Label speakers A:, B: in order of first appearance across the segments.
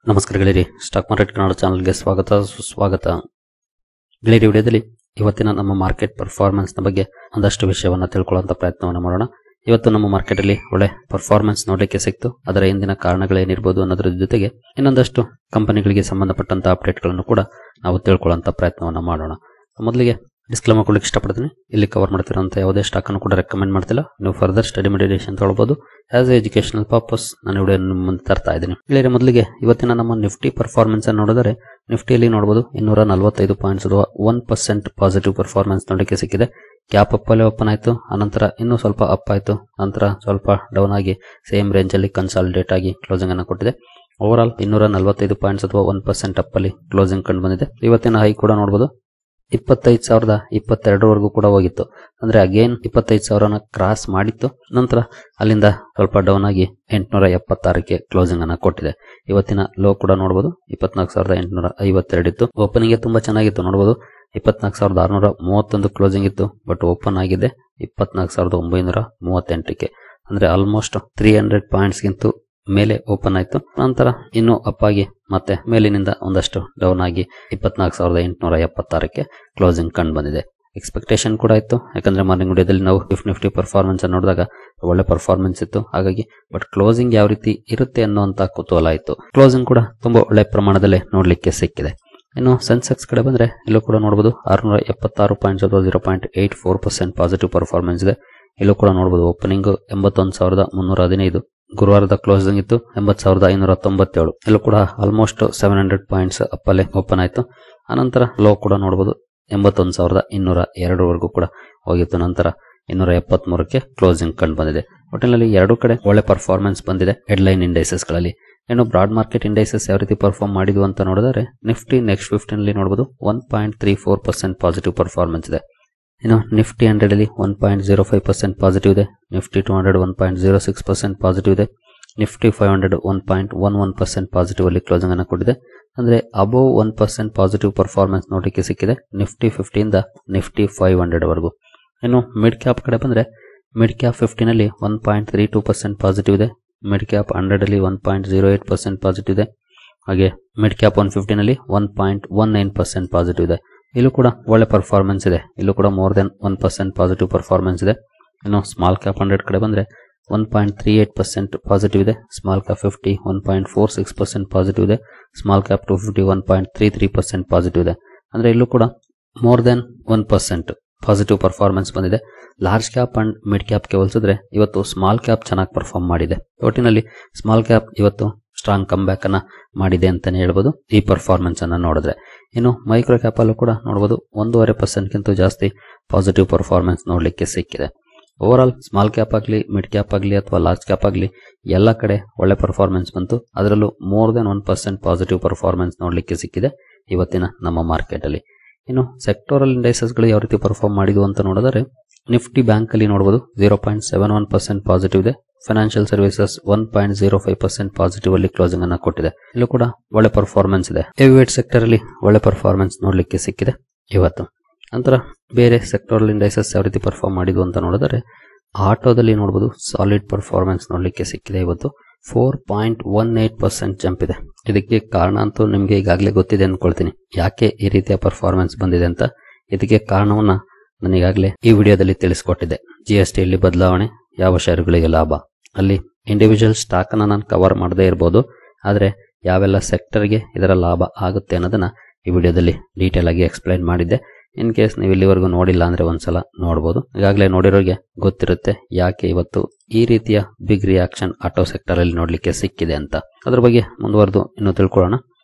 A: ನಮಸ್ಕಾರ ಗೆಳೆಯರಿ, stock market Kannada ಚಾನಲ್ಗೆ ಸ್ವಾಗತ ಸುಸ್ವಾಗತ. ಗೆಳೆಯರಿ, ವಿಡಿಯೋದಲ್ಲಿ ಇವತ್ತಿನ ನಮ್ಮ ಮಾರ್ಕೆಟ್ ಪರ್ಫಾರ್ಮೆನ್ಸ್ ನ ಬಗ್ಗೆ ಒಂದಷ್ಟು ವಿಷಯವನ್ನು ತಿಳ್ಕೊಳ್ಳುವಂತ ಪ್ರಯತ್ನವನ್ನು ಮಾಡೋಣ. ಇವತ್ತು ನಮ್ಮ ಮಾರ್ಕೆಟ್ ಅಲ್ಲಿ ಒಳ್ಳೆ ಪರ್ಫಾರ್ಮೆನ್ಸ್ ನೋಡಲಿಕ್ಕೆ ಸಿಕ್ತು. ಅದರ ಹಿಂದಿನ ಕಾರಣಗಳೇನಿರಬಹುದು ಅನ್ನೋದ್ರ ಜೊತೆಗೆ ಇನ್ನೊಂದಷ್ಟು ಕಂಪನಿಗಳಿಗೆ ಸಂಬಂಧಪಟ್ಟಂತ ಅಪ್ಡೇಟ್ ಗಳನ್ನು ಕೂಡ ನಾವು ತಿಳ್ಕೊಳ್ಳುವಂತ ಪ್ರಯತ್ನವನ್ನು ಮಾಡೋಣ. ಮೊದಲಿಗೆ ಡಿಸ್ಕ್ಲೇಮರ್ ಕೊಡಲಿಕ್ಕೆ ಇಷ್ಟಪಡ್ತೀನಿ. ಇಲ್ಲಿ ಕವರ್ ಮಾಡ್ತಿರೋಂಥ ಯಾವುದೇ ಸ್ಟಾಕ್ ಅನ್ನು ಕೂಡ ರೆಕಮೆಂಡ್ ಮಾಡ್ತಿಲ್ಲ. ನೀವು ಫರ್ದರ್ ಸ್ಟಡಿ ಮೆಡಿಟೇಷನ್ ತಗೊಳ್ಬಹುದು. ಆಸ್ ಎ ಎಜುಕೇಶನಲ್ ಪರ್ಪಸ್ ನಾನು ವಿಡಿಯೋ ಮುಂದೆ ತರ್ತಾ ಇದ್ದೀನಿ. ಇಲ್ಲಿ ಮೊದಲಿಗೆ ಇವತ್ತಿನ ನಮ್ಮ ನಿಫ್ಟಿ ಪರ್ಫಾರ್ಮೆನ್ಸ್ ಅನ್ನು ನೋಡಿದರೆ ನಿಫ್ಟಿಯಲ್ಲಿ ನೋಡಬಹುದು 245 ಪಾಯಿಂಟ್ಸ್ 1% ಪಾಸಿಟಿವ್ ಪರ್ಫಾರ್ಮೆನ್ಸ್ ನೋಡಲಿಕ್ಕೆ ಸಿಕ್ಕಿದೆ. ಕ್ಯಾಪ್ ಅಪ್ ಅಲ್ಲಿ ಓಪನ್ ಆಯಿತು, ಅನಂತರ ಇನ್ನೂ ಸ್ವಲ್ಪ ಅಪ್ ಆಯಿತು, ನಂತರ ಸ್ವಲ್ಪ ಡೌನ್ ಆಗಿ ಸೇಮ್ ರೇಂಜ್ ಅಲ್ಲಿ ಕನ್ಸಾಲಿಡೇಟ್ ಆಗಿ ಕ್ಲೋಸಿಂಗ್ ಅನ್ನು ಕೊಟ್ಟಿದೆ. ಓವರ್ ಆಲ್ 245 ಪಾಯಿಂಟ್ಸ್ 1% ಅಪ್ ಅಲ್ಲಿ ಕ್ಲೋಸಿಂಗ್ ಕಂಡು ಬಂದಿದೆ. ಇವತ್ತಿನ ಹೈ ಕೂಡ ನೋಡಬಹುದು 25,022 ಕೂಡ ಹೋಗಿತ್ತು. ಅಂದ್ರೆ ಅಗೇನ್ 25,000 ಕ್ರಾಸ್ ಮಾಡಿತ್ತು. ನಂತರ ಅಲ್ಲಿಂದ ಸ್ವಲ್ಪ ಡೌನ್ ಆಗಿ 876ಕ್ಕೆ ಕ್ಲೋಸಿಂಗ್ ಅನ್ನ ಕೊಟ್ಟಿದೆ. ಇವತ್ತಿನ ಲೋ ಕೂಡ ನೋಡಬಹುದು 24,852 ಇತ್ತು. ಓಪನಿಂಗ್ ತುಂಬಾ ಚೆನ್ನಾಗಿತ್ತು. ನೋಡಬಹುದು 24,631 ಕ್ಲೋಸಿಂಗ್ ಇತ್ತು. ಬಟ್ ಓಪನ್ ಆಗಿದೆ 24,938ಕ್ಕೆ. ಅಂದ್ರೆ ಆಲ್ಮೋಸ್ಟ್ 300 ಪಾಯಿಂಟ್ಸ್ ಗಿಂತ ಮೇಲೆ ಓಪನ್ ಆಯ್ತು. ನಂತರ ಇನ್ನು ಅಪ್ ಆಗಿ ಮತ್ತೆ ಮೇಲಿನಿಂದ ಒಂದಷ್ಟು ಡೌನ್ ಆಗಿ 24,876ಕ್ಕೆ ಕ್ಲೋಸಿಂಗ್ ಕಂಡು ಬಂದಿದೆ. ಎಕ್ಸ್ಪೆಕ್ಟೇಷನ್ ಕೂಡ ಇತ್ತು, ಯಾಕಂದ್ರೆ ಮಾರ್ನಿಂಗ್ ವಿಡಿಯೋದಲ್ಲಿ ನಾವು ನಿಫ್ಟಿ ಪರ್ಫಾರ್ಮೆನ್ಸ್ ಅನ್ನು ನೋಡಿದಾಗ ಒಳ್ಳೆ ಪರ್ಫಾರ್ಮೆನ್ಸ್ ಇತ್ತು. ಹಾಗಾಗಿ ಬಟ್ ಕ್ಲೋಸಿಂಗ್ ಯಾವ ರೀತಿ ಇರುತ್ತೆ ಅನ್ನುವಂತ ಕುತೂಹಲ ಇತ್ತು. ಕ್ಲೋಸಿಂಗ್ ಕೂಡ ತುಂಬಾ ಒಳ್ಳೆ ಪ್ರಮಾಣದಲ್ಲಿ ನೋಡ್ಲಿಕ್ಕೆ ಸಿಕ್ಕಿದೆ. ಇನ್ನು ಸೆನ್ಸೆಕ್ಸ್ ಕಡೆ ಬಂದ್ರೆ ಇಲ್ಲೂ ಕೂಡ ನೋಡಬಹುದು 676 ಪಾಯಿಂಟ್ಸ್ 0.84% ಪಾಸಿಟಿವ್ ಪರ್ಫಾರ್ಮೆನ್ಸ್ ಇದೆ. ಇಲ್ಲೂ ಕೂಡ ನೋಡಬಹುದು ಓಪನಿಂಗ್ 81,315, ಗುರುವಾರದ ಕ್ಲೋಸಿಂಗ್ ಇತ್ತು 80,597. ಇಲ್ಲೂ ಕೂಡ ಆಲ್ಮೋಸ್ಟ್ 700 ಪಾಯಿಂಟ್ಸ್ ಅಪ್ಪಲ್ಲೇ ಓಪನ್ ಆಯ್ತು. ಅನಂತರ ಲೋ ಕೂಡ ನೋಡಬಹುದು 81,202 ಕೂಡ ಹೋಗಿತ್ತು. ನಂತರ 273ಕ್ಕೆ ಕ್ಲೋಸಿಂಗ್ ಕಂಡು ಬಂದಿದೆ. ಒಟ್ಟಿನಲ್ಲಿ ಎರಡು ಕಡೆ ಒಳ್ಳೆ ಪರ್ಫಾರ್ಮೆನ್ಸ್ ಬಂದಿದೆ ಹೆಡ್ಲೈನ್ ಇಂಡೈಸಸ್ ಗಳಲ್ಲಿ. ಇನ್ನು ಬ್ರಾಡ್ ಮಾರ್ಕೆಟ್ ಇಂಡೈಸಸ್ ಯಾವ ರೀತಿ ಪರ್ಫಾರ್ಮ್ ಮಾಡಿದ್ವು ಅಂತ ನೋಡಿದರೆ ನಿಫ್ಟಿ ನೆಕ್ಸ್ಟ್ 15 ನಲ್ಲಿ ನೋಡಬಹುದು 1.34% ಪಾಸಿಟಿವ್ ಪರ್ಫಾರ್ಮೆನ್ಸ್ ಇದೆ. ಇನ್ನು ನಿಫ್ಟಿ 100 ಅಲ್ಲಿ 1.05% ಪಾಸಿಟಿವ್ ಇದೆ. ನಿಫ್ಟಿ 200 1.06% ಪಾಸಿಟಿವ್ ಇದೆ. ನಿಫ್ಟಿ 500 1.11% ಪಾಸಿಟಿವ್ ಅಲ್ಲಿ ಕ್ಲೋಸಿಂಗ್ ಅನ್ನು ಕೊಟ್ಟಿದೆ. ಅಂದ್ರೆ ಅಬೋವ್ 1% ಪಾಸಿಟಿವ್ ಪರ್ಫಾರ್ಮೆನ್ಸ್ ನೋಡಲಿಕ್ಕೆ ಸಿಕ್ಕಿದೆ ನಿಫ್ಟಿ 50 ಇಂದ ನಿಫ್ಟಿ 500 ವರೆಗೂ. ಇನ್ನು ಮಿಡ್ ಕ್ಯಾಪ್ ಕಡೆ ಬಂದ್ರೆ ಮಿಡ್ ಕ್ಯಾಪ್ 15 ನಲ್ಲಿ 1.32% ಪಾಸಿಟಿವ್ ಇದೆ. ಮಿಡ್ ಕ್ಯಾಪ್ 100 ಅಲ್ಲಿ 1.08% ಪಾಸಿಟಿವ್ ಇದೆ. ಹಾಗೆ ಮಿಡ್ ಕ್ಯಾಪ್ 150 ನಲ್ಲಿ 1.19% ಪಾಸಿಟಿವ್ ಇದೆ. ಇಲ್ಲೂ ಕೂಡ ಒಳ್ಳೆ ಪರ್ಫಾರ್ಮೆನ್ಸ್ ಇದೆ. ಇಲ್ಲೂ ಕೂಡ ಮೋರ್ ದೆನ್ 1% ಪಾಸಿಟಿವ್ ಪರ್ಫಾರ್ಮೆನ್ಸ್ ಇದೆ. ಇನ್ನು ಸ್ಮಾಲ್ ಕ್ಯಾಪ್ 100 ಕಡೆ ಬಂದ್ರೆ 1.38% ಪಾಸಿಟಿವ್ ಇದೆ. ಸ್ಮಾಲ್ ಕ್ಯಾಪ್ 50 1.46% ಪಾಸಿಟಿವ್ ಇದೆ. ಸ್ಮಾಲ್ ಕ್ಯಾಪ್ 250 1.33% ಪಾಸಿಟಿವ್ ಇದೆ. ಅಂದ್ರೆ ಇಲ್ಲೂ ಕೂಡ ಮೋರ್ ದೆನ್ 1% ಪಾಸಿಟಿವ್ ಪರ್ಫಾರ್ಮೆನ್ಸ್ ಬಂದಿದೆ. ಲಾರ್ಜ್ ಕ್ಯಾಪ್ ಅಂಡ್ ಮಿಡ್ ಕ್ಯಾಪ್ಗೆ ಹೋಲಿಸಿದ್ರೆ ಇವತ್ತು ಸ್ಮಾಲ್ ಕ್ಯಾಪ್ ಚೆನ್ನಾಗಿ ಪರ್ಫಾರ್ಮ್ ಮಾಡಿದೆ. ಒಟ್ಟಿನಲ್ಲಿ ಸ್ಮಾಲ್ ಕ್ಯಾಪ್ ಇವತ್ತು ಸ್ಟ್ರಾಂಗ್ ಕಮ್ ಬ್ಯಾಕ್ ಅನ್ನ ಮಾಡಿದೆ ಅಂತಾನೆ ಹೇಳ್ಬೋದು ಈ ಪರ್ಫಾರ್ಮೆನ್ಸ್ ಅನ್ನ ನೋಡಿದ್ರೆ. ಇನ್ನು ಮೈಕ್ರೋ ಕ್ಯಾಪ್ ಅಲ್ಲೂ ಕೂಡ ನೋಡಬಹುದು 1.5% ಗಿಂತ ಜಾಸ್ತಿ ಪಾಸಿಟಿವ್ ಪರ್ಫಾರ್ಮೆನ್ಸ್ ನೋಡ್ಲಿಕ್ಕೆ ಸಿಕ್ಕಿದೆ. ಓವರ್ ಆಲ್ ಸ್ಮಾಲ್ ಕ್ಯಾಪ್ ಆಗಲಿ ಮಿಡ್ ಕ್ಯಾಪ್ ಆಗಲಿ ಅಥವಾ ಲಾರ್ಜ್ ಕ್ಯಾಪ್ ಆಗಲಿ ಎಲ್ಲ ಕಡೆ ಒಳ್ಳೆ ಪರ್ಫಾರ್ಮೆನ್ಸ್ ಬಂತು. ಅದರಲ್ಲೂ ಮೋರ್ ದೆನ್ 1% ಪಾಸಿಟಿವ್ ಪರ್ಫಾರ್ಮೆನ್ಸ್ ನೋಡ್ಲಿಕ್ಕೆ ಸಿಕ್ಕಿದೆ ಇವತ್ತಿನ ನಮ್ಮ ಮಾರ್ಕೆಟ್ ಅಲ್ಲಿ. ಇನ್ನು ಸೆಕ್ಟೋರಲ್ ಇಂಡೈಸಸ್ ಗಳು ಯಾವ ರೀತಿ ಪರ್ಫಾರ್ಮ್ ಮಾಡಿದ್ವು ಅಂತ ನೋಡಿದರೆ ನಿಫ್ಟಿ ಬ್ಯಾಂಕ್ ಅಲ್ಲಿ ನೋಡಬಹುದು 0.71% ಪಾಸಿಟಿವ್ ಇದೆ. ಫೈನಾನ್ಷಿಯಲ್ ಸರ್ವಿಸಸ್ 1.05% ಪಾಸಿಟಿವ್ ಅಲ್ಲಿ ಕ್ಲೋಸಿಂಗ್ ಅನ್ನ ಕೊಟ್ಟಿದೆ. ಇಲ್ಲೂ ಕೂಡ ಒಳ್ಳೆ ಪರ್ಫಾರ್ಮೆನ್ಸ್ ಇದೆ. ಹೆವಿವೇಟ್ ಸೆಕ್ಟರ್ ಅಲ್ಲಿ ಒಳ್ಳೆ ಪರ್ಫಾರ್ಮೆನ್ಸ್ ನೋಡ್ಲಿಕ್ಕೆ ಸಿಕ್ಕಿದೆ ಇವತ್ತು. ನಂತರ ಬೇರೆ ಸೆಕ್ಟೋರಲ್ ಇಂಡೈಸಸ್ ಯಾವ ರೀತಿ ಪರ್ಫಾರ್ಮ್ ಮಾಡಿದ್ವು ಅಂತ ನೋಡಿದರೆ ಆಟೋದಲ್ಲಿ ನೋಡಬಹುದು ಸಾಲಿಡ್ ಪರ್ಫಾರ್ಮೆನ್ಸ್ ನೋಡ್ಲಿಕ್ಕೆ ಸಿಕ್ಕಿದೆ. ಇವತ್ತು 4.18% ಜಂಪ್ ಇದೆ. ಇದಕ್ಕೆ ಕಾರಣ ಅಂತೂ ನಿಮ್ಗೆ ಈಗಾಗಲೇ ಗೊತ್ತಿದೆ ಅನ್ಕೊಳ್ತೀನಿ, ಯಾಕೆ ಈ ರೀತಿಯ ಪರ್ಫಾರ್ಮೆನ್ಸ್ ಬಂದಿದೆ ಅಂತ. ಇದಕ್ಕೆ ಕಾರಣವನ್ನ ನಾನು ಈಗಾಗಲೇ ಈ ವಿಡಿಯೋದಲ್ಲಿ ತಿಳಿಸ್ಕೊಟ್ಟಿದ್ದೆ. GST ಯಲ್ಲಿ ಬದಲಾವಣೆ, ಯಾವ ಷೇರುಗಳಿಗೆ ಲಾಭ, ಅಲ್ಲಿ ಇಂಡಿವಿಜುವಲ್ ಸ್ಟಾಕ್ ಅನ್ನ ನಾನು ಕವರ್ ಮಾಡದೇ ಇರಬಹುದು, ಆದ್ರೆ ಯಾವೆಲ್ಲ ಸೆಕ್ಟರ್ಗೆ ಇದರ ಲಾಭ ಆಗುತ್ತೆ ಅನ್ನೋದನ್ನ ಈ ವಿಡಿಯೋದಲ್ಲಿ ಡೀಟೇಲ್ ಆಗಿ ಎಕ್ಸ್ಪ್ಲೈನ್ ಮಾಡಿದ್ದೆ. ಇನ್ ಕೇಸ್ ನೀವು ಇಲ್ಲಿವರೆಗೂ ನೋಡಿಲ್ಲ ಅಂದ್ರೆ ಒಂದ್ಸಲ ನೋಡಬಹುದು. ಈಗಾಗಲೇ ನೋಡಿರೋರಿಗೆ ಗೊತ್ತಿರುತ್ತೆ ಯಾಕೆ ಇವತ್ತು ಈ ರೀತಿಯ ಬಿಗ್ ರಿಯಾಕ್ಷನ್ ಆಟೋ ಸೆಕ್ಟರ್ ಅಲ್ಲಿ ನೋಡ್ಲಿಕ್ಕೆ ಸಿಕ್ಕಿದೆ ಅಂತ. ಅದ್ರ ಬಗ್ಗೆ ಮುಂದುವರೆದು ಇನ್ನು ತಿಳ್ಕೊಳ್ಳೋಣ.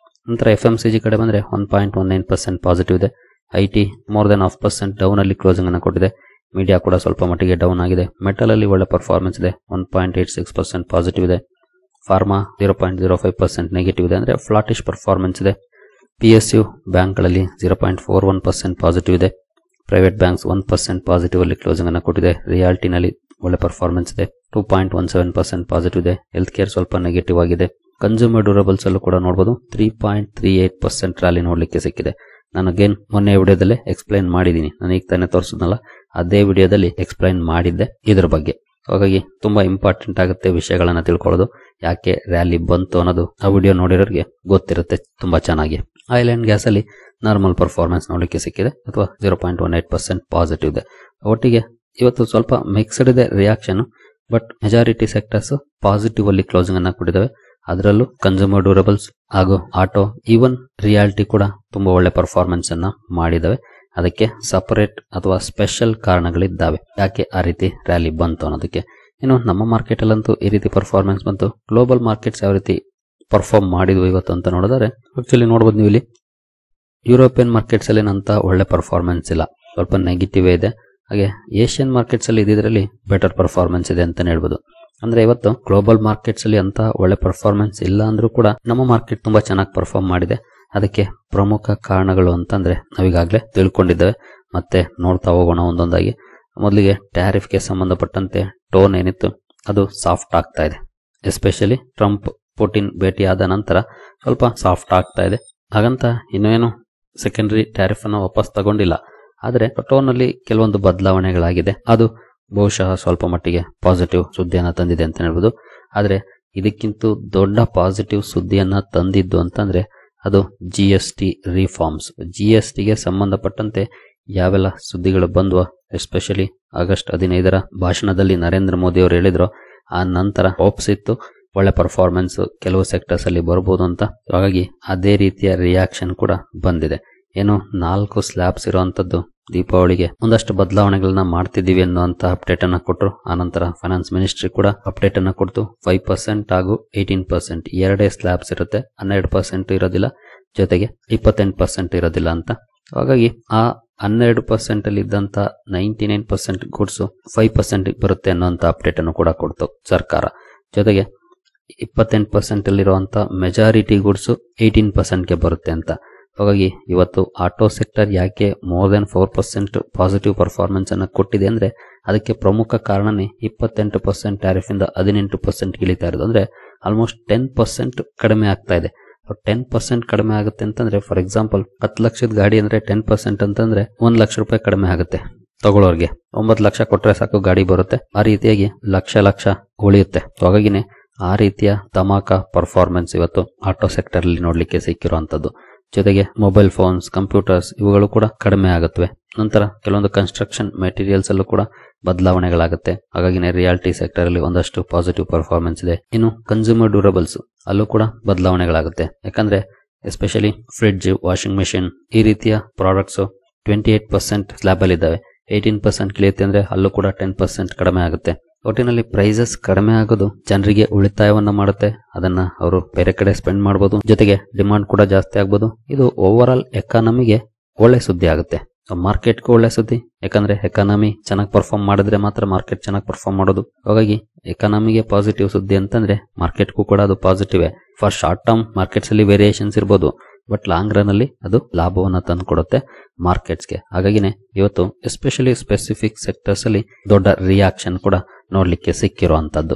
A: ನಂತರ FMCG ಕಡೆ ಬಂದ್ರೆ 1.19% ಪಾಸಿಟಿವ್ ಇದೆ. IT ಮೋರ್ ದೆನ್ 0.5% ಡೌನ್ ಅಲ್ಲಿ ಕ್ಲೋಸಿಂಗ್ ಅನ್ನು ಕೊಟ್ಟಿದೆ. ಮೀಡಿಯಾ ಕೂಡ ಸ್ವಲ್ಪ ಮಟ್ಟಿಗೆ ಡೌನ್ ಆಗಿದೆ. ಮೆಟಲ್ ಅಲ್ಲಿ ಒಳ್ಳೆ ಪರ್ಫಾರ್ಮೆನ್ಸ್ ಇದೆ, 1.86% ಪಾಸಿಟಿವ್ ಇದೆ. ಫಾರ್ಮಾ 0.05% ನೆಗೆಟಿವ್ ಇದೆ, ಅಂದ್ರೆ ಫ್ಲಾಟಿಶ್ ಪರ್ಫಾರ್ಮೆನ್ಸ್ ಇದೆ. PSU ಬ್ಯಾಂಕ್ಗಳಲ್ಲಿ 0.41% ಪಾಸಿಟಿವ್ ಇದೆ. ಪ್ರೈವೇಟ್ ಬ್ಯಾಂಕ್ಸ್ 1% ಪಾಸಿಟಿವ್ ಅಲ್ಲಿ ಕ್ಲೋಸಿಂಗ್ ಅನ್ನು ಕೊಟ್ಟಿದೆ. ರಿಯಾಲ್ಟಿನಲ್ಲಿ ಒಳ್ಳೆ ಪರ್ಫಾರ್ಮೆನ್ಸ್ ಇದೆ, 2.17% ಪಾಸಿಟಿವ್ ಇದೆ. ಹೆಲ್ತ್ ಕೇರ್ ಸ್ವಲ್ಪ ನೆಗೆಟಿವ್ ಆಗಿದೆ. ಕನ್ಸ್ಯೂಮರ್ ಡ್ಯೂರಬಲ್ಸ್ ಅಲ್ಲೂ ಕೂಡ ನೋಡಬಹುದು 3.38% ರ್ಯಾಲಿ ನೋಡ್ಲಿಕ್ಕೆ ಸಿಕ್ಕಿದೆ. ನಾನು ಅಗೇನ್ ಮೊನ್ನೆ ವಿಡಿಯೋದಲ್ಲೇ ಎಕ್ಸ್ಪ್ಲೈನ್ ಮಾಡಿದ್ದೀನಿ. ನಾನು ಈಗ ತಾನೇ ತೋರಿಸಿದ್ನಲ್ಲ ಅದೇ ವಿಡಿಯೋದಲ್ಲಿ ಎಕ್ಸ್ಪ್ಲೈನ್ ಮಾಡಿದ್ದೆ ಇದ್ರ ಬಗ್ಗೆ. ಹಾಗಾಗಿ ತುಂಬಾ ಇಂಪಾರ್ಟೆಂಟ್ ಆಗುತ್ತೆ ವಿಷಯಗಳನ್ನ ತಿಳ್ಕೊಳ್ಳೋದು. ಯಾಕೆ ರ್ಯಾಲಿ ಬಂತು ಅನ್ನೋದು ಆ ವಿಡಿಯೋ ನೋಡಿರೋರಿಗೆ ಗೊತ್ತಿರುತ್ತೆ ತುಂಬಾ ಚೆನ್ನಾಗಿ. ಆಯಿಲ್ ಅಂಡ್ ಗ್ಯಾಸ್ ಅಲ್ಲಿ ನಾರ್ಮಲ್ ಪರ್ಫಾರ್ಮೆನ್ಸ್ ನೋಡಲಿಕ್ಕೆ ಸಿಕ್ಕಿದೆ, ಅಥವಾ 0.18% ಪಾಸಿಟಿವ್ ಇದೆ. ಒಟ್ಟಿಗೆ ಇವತ್ತು ಸ್ವಲ್ಪ ಮಿಕ್ಸ್ಡ್ ಇದೆ reaction, but majority sectors positive ಅಲ್ಲಿ ಕ್ಲೋಸಿಂಗ್ ಅನ್ನ ಕೊಟ್ಟಿದ್ದಾವೆ. ಅದರಲ್ಲೂ ಕನ್ಸ್ಯೂಮರ್ ಡ್ಯೂರಬಲ್ಸ್ ಹಾಗೂ ಆಟೋ, ಈವನ್ ರಿಯಾಲಿಟಿ ಕೂಡ ತುಂಬಾ ಒಳ್ಳೆ ಪರ್ಫಾರ್ಮೆನ್ಸ್ ಅನ್ನ ಮಾಡಿದಾವೆ. ಅದಕ್ಕೆ ಸಪರೇಟ್ ಅಥವಾ ಸ್ಪೆಷಲ್ ಕಾರಣಗಳಿದ್ದಾವೆ ಯಾಕೆ ಆ ರೀತಿ ರ್ಯಾಲಿ ಬಂತು ಅನ್ನೋದಕ್ಕೆ. ಇನ್ನು ನಮ್ಮ ಮಾರ್ಕೆಟ್ ಅಲ್ಲಂತೂ ಈ ರೀತಿ ಪರ್ಫಾರ್ಮೆನ್ಸ್ ಬಂತು. ಗ್ಲೋಬಲ್ ಮಾರ್ಕೆಟ್ಸ್ ಯಾವ ರೀತಿ ಪರ್ಫಾರ್ಮ್ ಮಾಡಿದ್ವು ಇವತ್ತು ಅಂತ ನೋಡಿದ್ರೆ ಆಕ್ಚುಲಿ ನೋಡಬಹುದು ನೀವು ಇಲ್ಲಿ ಯುರೋಪಿಯನ್ ಮಾರ್ಕೆಟ್ಸ್ ಅಲ್ಲಿ ಅಂತ ಒಳ್ಳೆ ಪರ್ಫಾರ್ಮೆನ್ಸ್ ಇಲ್ಲ, ಸ್ವಲ್ಪ ನೆಗೆಟಿವ್ ಇದೆ. ಹಾಗೆ ಏಷ್ಯನ್ ಮಾರ್ಕೆಟ್ಸ್ ಅಲ್ಲಿ ಇದರಲ್ಲಿ ಬೆಟರ್ ಪರ್ಫಾರ್ಮೆನ್ಸ್ ಇದೆ ಅಂತಾನೆ ಹೇಳ್ಬೋದು. ಅಂದ್ರೆ ಇವತ್ತು ಗ್ಲೋಬಲ್ ಮಾರ್ಕೆಟ್ಸ್ ಅಲ್ಲಿ ಅಂತ ಒಳ್ಳೆ ಪರ್ಫಾರ್ಮೆನ್ಸ್ ಇಲ್ಲ ಅಂದ್ರೂ ಕೂಡ ನಮ್ಮ ಮಾರ್ಕೆಟ್ ತುಂಬಾ ಚೆನ್ನಾಗಿ ಪರ್ಫಾರ್ಮ್ ಮಾಡಿದೆ. ಅದಕ್ಕೆ ಪ್ರಮುಖ ಕಾರಣಗಳು ಅಂತಂದ್ರೆ ನಾವೀಗಾಗಲೇ ತಿಳ್ಕೊಂಡಿದ್ದೇವೆ, ಮತ್ತೆ ನೋಡ್ತಾ ಹೋಗೋಣ ಒಂದೊಂದಾಗಿ. ಮೊದಲಿಗೆ ಟ್ಯಾರಿಫ್ಗೆ ಸಂಬಂಧಪಟ್ಟಂತೆ ಟೋನ್ ಏನಿತ್ತು ಅದು ಸಾಫ್ಟ್ ಆಗ್ತಾ ಇದೆ. ಎಸ್ಪೆಷಲಿ ಟ್ರಂಪ್ ಪುಟಿನ್ ಭೇಟಿ ಆದ ನಂತರ ಸ್ವಲ್ಪ ಸಾಫ್ಟ್ ಆಗ್ತಾ ಇದೆ. ಹಾಗಂತ ಇನ್ನೇನು ಸೆಕೆಂಡರಿ ಟ್ಯಾರಿಫ್ ಅನ್ನು ವಾಪಸ್ ತಗೊಂಡಿಲ್ಲ, ಆದರೆ ಟೋನ್ ಅಲ್ಲಿ ಕೆಲವೊಂದು ಬದಲಾವಣೆಗಳಾಗಿದೆ. ಅದು ಬಹುಶಃ ಸ್ವಲ್ಪ ಮಟ್ಟಿಗೆ ಪಾಸಿಟಿವ್ ಸುದ್ದಿಯನ್ನ ತಂದಿದೆ ಅಂತ ಹೇಳ್ಬೋದು. ಆದ್ರೆ ಇದಕ್ಕಿಂತ ದೊಡ್ಡ ಪಾಸಿಟಿವ್ ಸುದ್ದಿಯನ್ನ ತಂದಿದ್ದು ಅಂತಂದ್ರೆ ಅದು GST ರಿಫಾರ್ಮ್ಸ್. GSTಗೆ ಸಂಬಂಧಪಟ್ಟಂತೆ ಯಾವೆಲ್ಲ ಸುದ್ದಿಗಳು ಬಂದ್ವೋ, ಎಸ್ಪೆಷಲಿ ಆಗಸ್ಟ್ 15ರ ಭಾಷಣದಲ್ಲಿ ನರೇಂದ್ರ ಮೋದಿ ಅವರು ಹೇಳಿದ್ರು, ಆ ನಂತರ ಹೋಪ್ಸ್ ಇತ್ತು ಒಳ್ಳೆ ಪರ್ಫಾರ್ಮೆನ್ಸ್ ಕೆಲವು ಸೆಕ್ಟರ್ಸ್ ಅಲ್ಲಿ ಬರ್ಬೋದು ಅಂತ. ಹಾಗಾಗಿ ಅದೇ ರೀತಿಯ ರಿಯಾಕ್ಷನ್ ಕೂಡ ಬಂದಿದೆ. ಏನು 4 ಸ್ಲ್ಯಾಬ್ಸ್ ಇರುವಂತದ್ದು ದೀಪಾವಳಿಗೆ ಒಂದಷ್ಟು ಬದಲಾವಣೆಗಳನ್ನ ಮಾಡ್ತಿದೀವಿ ಅನ್ನುವಂತ ಅಪ್ಡೇಟ್ ಅನ್ನ ಕೊಟ್ಟರು. ಆನಂತರ ಫೈನಾನ್ಸ್ ಮಿನಿಸ್ಟ್ರಿ ಕೂಡ ಅಪ್ಡೇಟ್ ಅನ್ನ ಕೊಡ್ತು. 5% ಹಾಗೂ 18% ಎರಡೇ ಸ್ಲ್ಯಾಬ್ಸ್ ಇರುತ್ತೆ, 12% ಇರೋದಿಲ್ಲ, ಜೊತೆಗೆ 28% ಇರೋದಿಲ್ಲ ಅಂತ. ಹಾಗಾಗಿ ಆ 12% ಅಲ್ಲಿ ಇದ್ದಂತ 99% ಗೂಡ್ಸ್ 5% ಬರುತ್ತೆ ಅನ್ನುವಂತ ಅಪ್ಡೇಟ್ ಅನ್ನು ಕೂಡ ಕೊಡ್ತು ಸರ್ಕಾರ. ಜೊತೆಗೆ 28% ಅಲ್ಲಿರುವಂತ ಮೆಜಾರಿಟಿ ಗೂಡ್ಸ್ 18%ಗೆ ಬರುತ್ತೆ ಅಂತ. ಹಾಗಾಗಿ ಇವತ್ತು ಆಟೋ ಸೆಕ್ಟರ್ ಯಾಕೆ ಮೋರ್ ದೆನ್ 4% ಪಾಸಿಟಿವ್ ಪರ್ಫಾರ್ಮೆನ್ಸ್ ಅನ್ನ ಕೊಟ್ಟಿದೆ ಅಂದ್ರೆ ಅದಕ್ಕೆ ಪ್ರಮುಖ ಕಾರಣನೇ 28% ಟ್ಯಾರಿಫ್ ಇಂದ 18% ಇಳಿತಾ ಇರೋದು. ಅಂದ್ರೆ ಆಲ್ಮೋಸ್ಟ್ 10% ಕಡಿಮೆ ಆಗ್ತಾ ಇದೆ. 10% ಕಡಿಮೆ ಆಗುತ್ತೆ ಅಂತಂದ್ರೆ ಫಾರ್ ಎಕ್ಸಾಂಪಲ್ 10 ಲಕ್ಷದ ಗಾಡಿ ಅಂದ್ರೆ 10% ಅಂತಂದ್ರೆ 1 ಲಕ್ಷ ರೂಪಾಯಿ ಕಡಿಮೆ ಆಗುತ್ತೆ ತಗೊಳ್ಳೋರ್ಗೆ. 9 ಲಕ್ಷ ಕೊಟ್ರೆ ಸಾಕು ಗಾಡಿ ಬರುತ್ತೆ. ಆ ರೀತಿಯಾಗಿ ಲಕ್ಷ ಉಳಿಯುತ್ತೆ. ಹಾಗಾಗಿನೇ ಆ ರೀತಿಯ ಧಮಾಕ ಪರ್ಫಾರ್ಮೆನ್ಸ್ ಇವತ್ತು ಆಟೋ ಸೆಕ್ಟರ್ ಅಲ್ಲಿ ನೋಡ್ಲಿಕ್ಕೆ ಸಿಕ್ಕಿರುವಂತದ್ದು. ಜೊತೆಗೆ ಮೊಬೈಲ್ ಫೋನ್ಸ್, ಕಂಪ್ಯೂಟರ್ಸ್ ಇವುಗಳು ಕೂಡ ಕಡಿಮೆ ಆಗುತ್ತವೆ. ನಂತರ ಕೆಲವೊಂದು ಕನ್ಸ್ಟ್ರಕ್ಷನ್ ಮೆಟೀರಿಯಲ್ಸ್ ಅಲ್ಲೂ ಕೂಡ ಬದಲಾವಣೆಗಳಾಗುತ್ತೆ. ಹಾಗಾಗಿ ರಿಯಾಲಿಟಿ ಸೆಕ್ಟರ್ ಅಲ್ಲಿ ಒಂದಷ್ಟು ಪಾಸಿಟಿವ್ ಪರ್ಫಾರ್ಮೆನ್ಸ್ ಇದೆ. ಇನ್ನು ಕನ್ಸ್ಯೂಮರ್ ಡ್ಯೂರಬಲ್ಸ್ ಅಲ್ಲೂ ಕೂಡ ಬದಲಾವಣೆಗಳಾಗುತ್ತೆ. ಯಾಕಂದ್ರೆ ಎಸ್ಪೆಷಲಿ ಫ್ರಿಡ್ಜ್, ವಾಷಿಂಗ್ ಮೆಷಿನ್ ಈ ರೀತಿಯ ಪ್ರಾಡಕ್ಟ್ಸ್ 28% ಸ್ಲ್ಯಾಬ್ ಅಲ್ಲಿ ಇದ್ದಾವೆ. 18% ಇಳಿಯುತ್ತೆ ಅಂದ್ರೆ ಅಲ್ಲೂ ಕೂಡ 10% ಕಡಿಮೆ ಆಗುತ್ತೆ. ಒಟ್ಟಿನಲ್ಲಿ ಪ್ರೈಸಸ್ ಕಡಿಮೆ ಆಗೋದು ಜನರಿಗೆ ಉಳಿತಾಯವನ್ನ ಮಾಡುತ್ತೆ. ಅದನ್ನ ಅವರು ಬೇರೆ ಕಡೆ ಸ್ಪೆಂಡ್ ಮಾಡಬಹುದು. ಜೊತೆಗೆ ಡಿಮಾಂಡ್ ಕೂಡ ಜಾಸ್ತಿ ಆಗ್ಬೋದು. ಇದು ಓವರ್ ಆಲ್ ಎಕಾನಮಿಗೆ ಒಳ್ಳೆ ಸುದ್ದಿ ಆಗುತ್ತೆ. ಮಾರ್ಕೆಟ್ಗೂ ಒಳ್ಳೆ ಸುದ್ದಿ, ಯಾಕಂದ್ರೆ ಎಕಾನಮಿ ಚೆನ್ನಾಗಿ ಪರ್ಫಾರ್ಮ್ ಮಾಡಿದ್ರೆ ಮಾತ್ರ ಮಾರ್ಕೆಟ್ ಚೆನ್ನಾಗಿ ಪರ್ಫಾರ್ಮ್ ಮಾಡೋದು. ಹಾಗಾಗಿ ಎಕಾನಮಿಗೆ ಪಾಸಿಟಿವ್ ಸುದ್ದಿ ಅಂತಂದ್ರೆ ಮಾರ್ಕೆಟ್ಗೂ ಕೂಡ ಅದು positive. For short term markets ಅಲ್ಲಿ ವೇರಿಯೇಷನ್ಸ್ ಇರ್ಬೋದು, ಬಟ್ ಲಾಂಗ್ ರನ್ ಅಲ್ಲಿ ಅದು ಲಾಭವನ್ನ ತಂದು ಕೊಡುತ್ತೆ ಮಾರ್ಕೆಟ್ಸ್ಗೆ. ಹಾಗಾಗಿನೇ ಇವತ್ತು ಎಸ್ಪೆಷಲಿ ಸ್ಪೆಸಿಫಿಕ್ ಸೆಕ್ಟರ್ಸ್ ಅಲ್ಲಿ ದೊಡ್ಡ ರಿಯಾಕ್ಷನ್ ಕೂಡ ನೋಡ್ಲಿಕ್ಕೆ ಸಿಕ್ಕಿರುವಂತದ್ದು.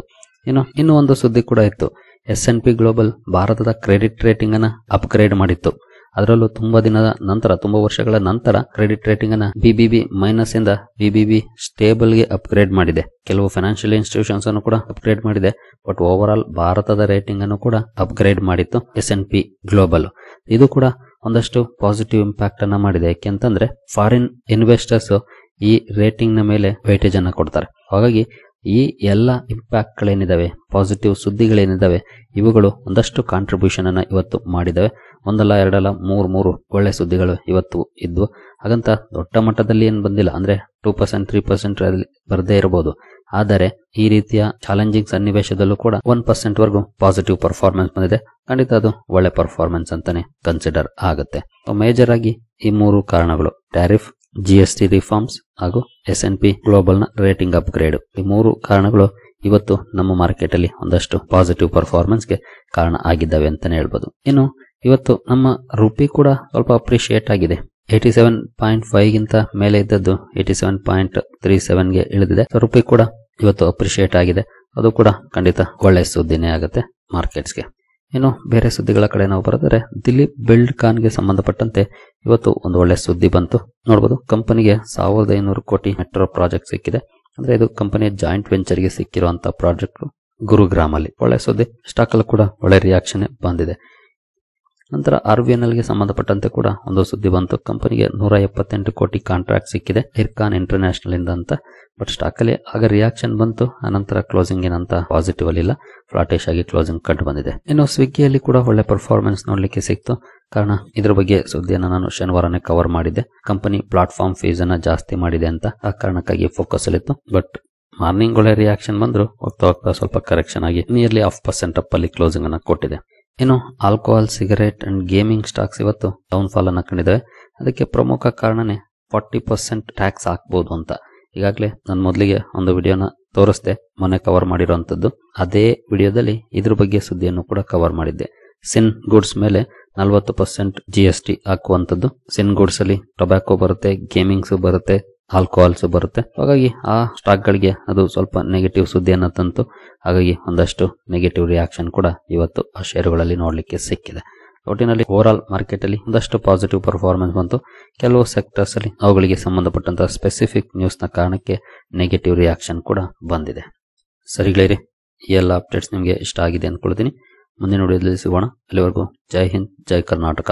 A: ಇನ್ನು ಒಂದು ಸುದ್ದಿ ಕೂಡ ಇತ್ತು. S&P ಗ್ಲೋಬಲ್ ಭಾರತದ ಕ್ರೆಡಿಟ್ ರೇಟಿಂಗ್ ಅನ್ನ ಅಪ್ಗ್ರೇಡ್ ಮಾಡಿತ್ತು. ಅದರಲ್ಲೂ ತುಂಬಾ ವರ್ಷಗಳ ನಂತರ ಕ್ರೆಡಿಟ್ ರೇಟಿಂಗ್ ಅನ್ನ BBB ಮೈನಸ್ ಇಂದ BBB ಸ್ಟೇಬಲ್ ಗೆ ಅಪ್ಗ್ರೇಡ್ ಮಾಡಿದೆ. ಕೆಲವು ಫೈನಾನ್ಷಿಯಲ್ ಇನ್ಸ್ಟಿಟ್ಯೂಷನ್ಸ್ ಅನ್ನು ಕೂಡ ಅಪ್ಗ್ರೇಡ್ ಮಾಡಿದೆ. ಬಟ್ ಓವರ್ ಆಲ್ ಭಾರತದ ರೇಟಿಂಗ್ ಅನ್ನು ಕೂಡ ಅಪ್ಗ್ರೇಡ್ ಮಾಡಿತ್ತು S&P ಗ್ಲೋಬಲ್. ಇದು ಕೂಡ ಒಂದಷ್ಟು ಪಾಸಿಟಿವ್ ಇಂಪ್ಯಾಕ್ಟ್ ಅನ್ನ ಮಾಡಿದೆ. ಯಾಕೆಂತಂದ್ರೆ ಫಾರಿನ್ ಇನ್ವೆಸ್ಟರ್ಸ್ ಈ ರೇಟಿಂಗ್ ನ ಮೇಲೆ ವೇಟೇಜ್ ಅನ್ನ ಕೊಡ್ತಾರೆ. ಹಾಗಾಗಿ ಈ ಎಲ್ಲ ಇಂಪ್ಯಾಕ್ಟ್ ಗಳೇನಿದಾವೆ, ಪಾಸಿಟಿವ್ ಸುದ್ದಿಗಳೇನಿದಾವೆ, ಇವುಗಳು ಒಂದಷ್ಟು ಕಾಂಟ್ರಿಬ್ಯೂಷನ್ ಅನ್ನ ಇವತ್ತು ಮಾಡಿದಾವೆ. ಒಂದಲ್ಲ ಎರಡಲ್ಲ ಮೂರು ಒಳ್ಳೆ ಸುದ್ದಿಗಳು ಇವತ್ತು ಇದ್ವು. ಹಾಗಂತ ದೊಡ್ಡ ಮಟ್ಟದಲ್ಲಿ ಏನು ಬಂದಿಲ್ಲ, ಅಂದ್ರೆ 2% 3% ಬರದೇ ಇರಬಹುದು. ಆದರೆ ಈ ರೀತಿಯ ಚಾಲೆಂಜಿಂಗ್ ಸನ್ನಿವೇಶದಲ್ಲೂ ಕೂಡ 1% ವರೆಗೂ ಪಾಸಿಟಿವ್ ಪರ್ಫಾರ್ಮೆನ್ಸ್ ಬಂದಿದೆ. ಖಂಡಿತ ಅದು ಒಳ್ಳೆ ಪರ್ಫಾರ್ಮೆನ್ಸ್ ಅಂತಾನೆ ಕನ್ಸಿಡರ್ ಆಗುತ್ತೆ. ಮೇಜರ್ ಆಗಿ ಈ 3 ಕಾರಣಗಳು, ಟ್ಯಾರಿಫ್, GST ರಿಫಾರ್ಮ್ಸ್ ಹಾಗೂ S&P ಗ್ಲೋಬಲ್ ನ ರೇಟಿಂಗ್ ಅಪ್ಗ್ರೇಡ್, ಈ 3 ಕಾರಣಗಳು ಇವತ್ತು ನಮ್ಮ ಮಾರ್ಕೆಟ್ ಅಲ್ಲಿ ಒಂದಷ್ಟು ಪಾಸಿಟಿವ್ ಪರ್ಫಾರ್ಮೆನ್ಸ್ ಗೆ ಕಾರಣ ಆಗಿದ್ದಾವೆ ಅಂತಾನೆ ಹೇಳ್ಬೋದು. ಇನ್ನು ಇವತ್ತು ನಮ್ಮ ರುಪಿ ಕೂಡ ಸ್ವಲ್ಪ ಅಪ್ರಿಶಿಯೇಟ್ ಆಗಿದೆ. 87.5 ಗಿಂತ ಮೇಲೆ ಇದ್ದದ್ದು 87.37 ಗೆ ಇಳಿದಿದೆ. ರುಪಿ ಕೂಡ ಇವತ್ತು ಅಪ್ರಿಶಿಯೇಟ್ ಆಗಿದೆ. ಅದು ಕೂಡ ಖಂಡಿತ ಒಳ್ಳೆ ಸುದ್ದಿನೇ ಆಗುತ್ತೆ ಮಾರ್ಕೆಟ್ಸ್ಗೆ. ಇನ್ನು ಬೇರೆ ಸುದ್ದಿಗಳ ಕಡೆ ನಾವು ಬರೆದರೆ ದಿಲೀಪ್ ಬಿಲ್ಡ್ಕಾನ್ ಗೆ ಸಂಬಂಧಪಟ್ಟಂತೆ ಇವತ್ತು ಒಂದು ಒಳ್ಳೆ ಸುದ್ದಿ ಬಂತು. ನೋಡಬಹುದು, ಕಂಪನಿಗೆ 1500 ಕೋಟಿ ಮೆಟ್ರೋ ಪ್ರಾಜೆಕ್ಟ್ ಸಿಕ್ಕಿದೆ. ಅಂದ್ರೆ ಇದು ಕಂಪನಿಯ ಜಾಯಿಂಟ್ ವೆಂಚರ್ಗೆ ಸಿಕ್ಕಿರುವಂತಹ ಪ್ರಾಜೆಕ್ಟ್ ಗುರುಗ್ರಾಮಲ್ಲಿ. ಒಳ್ಳೆ ಸುದ್ದಿ. ಸ್ಟಾಕ್ ಅಲ್ಲೂ ಕೂಡ ಒಳ್ಳೆ ರಿಯಾಕ್ಷನ್ ಬಂದಿದೆ. ನಂತರ RVNL ಗೆ ಸಂಬಂಧಪಟ್ಟಂತೆ ಕೂಡ ಒಂದು ಸುದ್ದಿ ಬಂತು. ಕಂಪನಿಗೆ 178 ಕೋಟಿ ಕಾಂಟ್ರಾಕ್ಟ್ ಸಿಕ್ಕಿದೆ ಇರ್ಕಾನ್ ಇಂಟರ್ನ್ಯಾಷನಲ್ ಇಂದ ಅಂತ. ಬಟ್ ಸ್ಟಾಕ್ ಅಲ್ಲಿ ಆಗ ರಿಯಾಕ್ಷನ್ ಬಂತು. ಆನಂತರ ಕ್ಲೋಸಿಂಗ್ ಏನಂತ ಪಾಸಿಟಿವ್ ಅಲ್ಲಿ ಇಲ್ಲ, ಫ್ಲಾಟಿಶ್ ಆಗಿ ಕ್ಲೋಸಿಂಗ್ ಕಂಡು ಬಂದಿದೆ. ಇನ್ನು ಸ್ವಿಗ್ಗಿಯಲ್ಲಿ ಕೂಡ ಒಳ್ಳೆ ಪರ್ಫಾರ್ಮೆನ್ಸ್ ನೋಡ್ಲಿಕ್ಕೆ ಸಿಕ್ತು. ಕಾರಣ ಇದ್ರ ಬಗ್ಗೆ ಸುದ್ದಿಯನ್ನು ನಾನು ಶನಿವಾರನೇ ಕವರ್ ಮಾಡಿದ್ದೆ. ಕಂಪನಿ ಪ್ಲಾಟ್ಫಾರ್ಮ್ ಫೀಸ್ ಅನ್ನ ಜಾಸ್ತಿ ಮಾಡಿದೆ ಅಂತ, ಆ ಕಾರಣಕ್ಕಾಗಿ ಫೋಕಸ್ ಅಲ್ಲಿತ್ತು. ಬಟ್ ಮಾರ್ನಿಂಗ್ ಒಳ್ಳೆ ರಿಯಾಕ್ಷನ್ ಬಂದ್ರು, ಹೋಗ್ತಾ ಹೋಗ್ತಾ ಸ್ವಲ್ಪ ಕರೆಕ್ಷನ್ ಆಗಿ ನಿಯರ್ಲಿ 0.5% ಅಪ್ ಅಲ್ಲಿ ಕ್ಲೋಸಿಂಗ್ ಅನ್ನ ಕೊಟ್ಟಿದೆ. ಇನ್ನು alcohol, cigarette and gaming stocks ಇವತ್ತು ಡೌನ್ ಫಾಲ್ ಅನ್ನ ಕಂಡಿದ್ದಾವೆ. ಅದಕ್ಕೆ ಪ್ರಮುಖ ಕಾರಣನೇ 40% ಟ್ಯಾಕ್ಸ್ ಹಾಕ್ಬಹುದು ಅಂತ. ಈಗಾಗಲೇ ನಾನು ಮೊದಲಿಗೆ ಒಂದು ವಿಡಿಯೋನ ತೋರಿಸ್ದೆ, ಮೊನ್ನೆ ಕವರ್ ಮಾಡಿರುವಂತದ್ದು. ಅದೇ ವಿಡಿಯೋದಲ್ಲಿ ಇದ್ರ ಬಗ್ಗೆ ಸುದ್ದಿಯನ್ನು ಕೂಡ ಕವರ್ ಮಾಡಿದ್ದೆ. ಸಿನ್ ಗುಡ್ಸ್ ಮೇಲೆ 40% GST ಹಾಕುವಂತದ್ದು. ಸಿನ್ ಗುಡ್ಸ್ ಅಲ್ಲಿ ಟೊಬ್ಯಾಕೋ ಬರುತ್ತೆ, ಗೇಮಿಂಗ್ಸ್ ಬರುತ್ತೆ, ಆಲ್ಕೋಹಾಲ್ಸ್ ಬರುತ್ತೆ. ಹಾಗಾಗಿ ಆ ಸ್ಟಾಕ್ ಗಳಿಗೆ ಅದು ಸ್ವಲ್ಪ ನೆಗೆಟಿವ್ ಸುದ್ದಿಯನ್ನು ತಂತು. ಹಾಗಾಗಿ ಒಂದಷ್ಟು ನೆಗೆಟಿವ್ ರಿಯಾಕ್ಷನ್ ಕೂಡ ಇವತ್ತು ಆ ಷೇರುಗಳಲ್ಲಿ ನೋಡ್ಲಿಕ್ಕೆ ಸಿಕ್ಕಿದೆ. ಒಟ್ಟಿನಲ್ಲಿ ಓವರ್ ಆಲ್ ಮಾರ್ಕೆಟ್ ಅಲ್ಲಿ ಒಂದಷ್ಟು ಪಾಸಿಟಿವ್ ಪರ್ಫಾರ್ಮೆನ್ಸ್ ಬಂತು. ಕೆಲವು ಸೆಕ್ಟರ್ಸ್ ಅಲ್ಲಿ ಅವುಗಳಿಗೆ ಸಂಬಂಧಪಟ್ಟಂತಹ ಸ್ಪೆಸಿಫಿಕ್ ನ್ಯೂಸ್ ನ ಕಾರಣಕ್ಕೆ ನೆಗೆಟಿವ್ ರಿಯಾಕ್ಷನ್ ಕೂಡ ಬಂದಿದೆ. ಸರಿಗಳೇ, ಈ ಎಲ್ಲ ಅಪ್ಡೇಟ್ಸ್ ನಿಮಗೆ ಇಷ್ಟ ಆಗಿದೆ ಅನ್ಕೊಳ್ತೀನಿ. ಮುಂದಿನ ವಿಡಿಯೋದಲ್ಲಿ ಸಿಗೋಣ. ಅಲ್ಲಿವರೆಗೂ ಜೈ ಹಿಂದ್, ಜೈ ಕರ್ನಾಟಕ.